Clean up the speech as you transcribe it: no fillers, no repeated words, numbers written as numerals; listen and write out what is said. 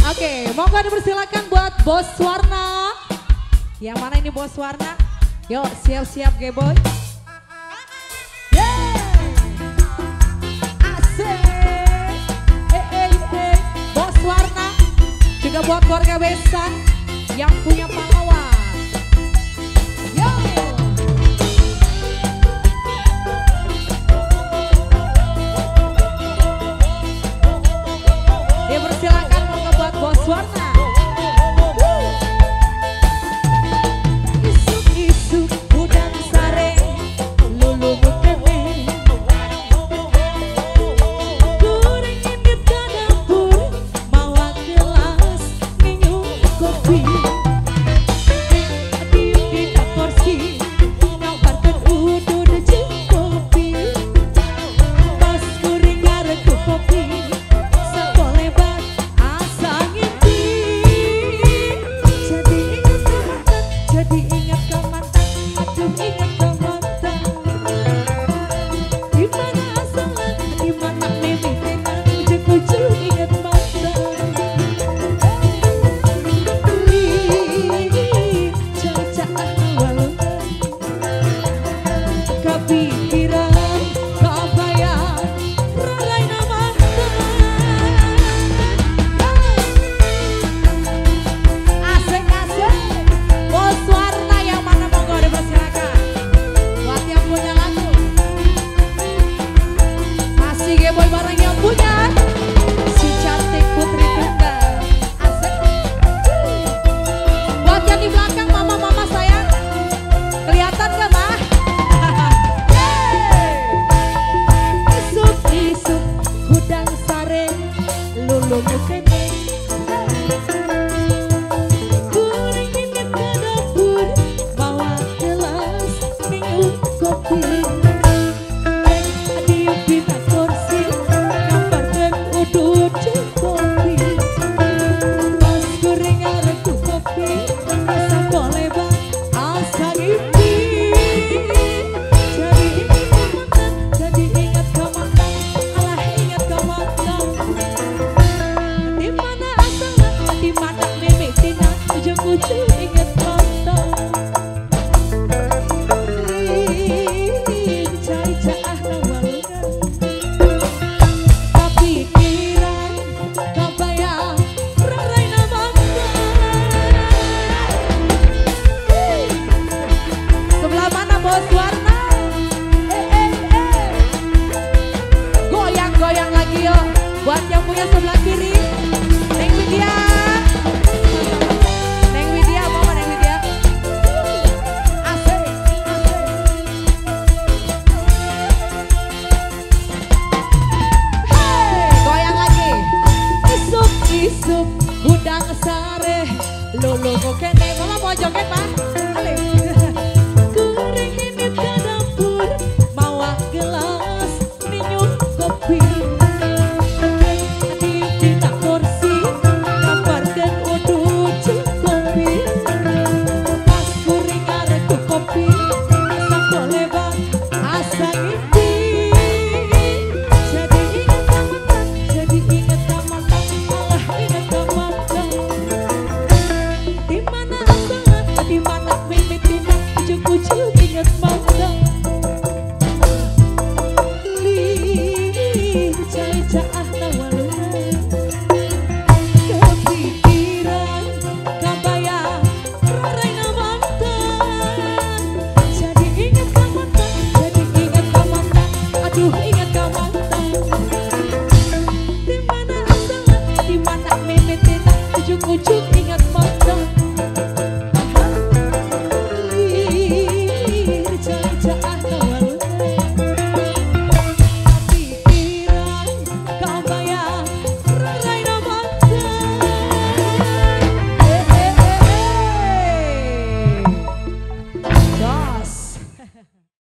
Oke, monggo dipersilakan buat Bos Warna. Yang mana ini Bos Warna? Yuk siap-siap G-Boy. Bos Warna juga buat keluarga besan yang punya pahlawan. Yo. Dipersilakan monggo buat Bos Warna. Isuk-isuk udang sare lulu mukene. Gorengin di dapur mawa gelas minum kopi. Tiup di porsi ngawarkan udun jeung kopi. Pas goreng arek kopi. Jadi ingat ke mantan, aduh ingat ke mantan. Di mana asalnya, di mana mimpinya, ujung-ujung ingat mantan. Cacah awalnya, kepikiran, kebayang, raraina mantan. Asik-asik. Bos Warna yang mana monggo dipersilakan buat yang punya lagu. Masih G-Boy bareng yang punya si cantik putri tunggal. Asik. Buat yang di belakang mama-mama sayang, kelihatan gak mah? Isuk-isuk udang sare lulu mukene. Adiuk di kursi ngawarkan udut jeung kopi. Pas goreng arek kopi asa koleba asa ngimpi. Jadi ingat ke mantan, alah ingat ke mantan. Di mana asalnya, di mana mimitina, ujung-ujung ingat mantan. Bos Warna, goyang-goyang lagi yo. Buat yang punya sebelah kiri, Neng Widya, Neng Widya, mama Neng Widya. Asik, asik. Hey, goyang lagi. Isuk-isuk udang sare, lulu mukene. Mama mau joget pak? Alif.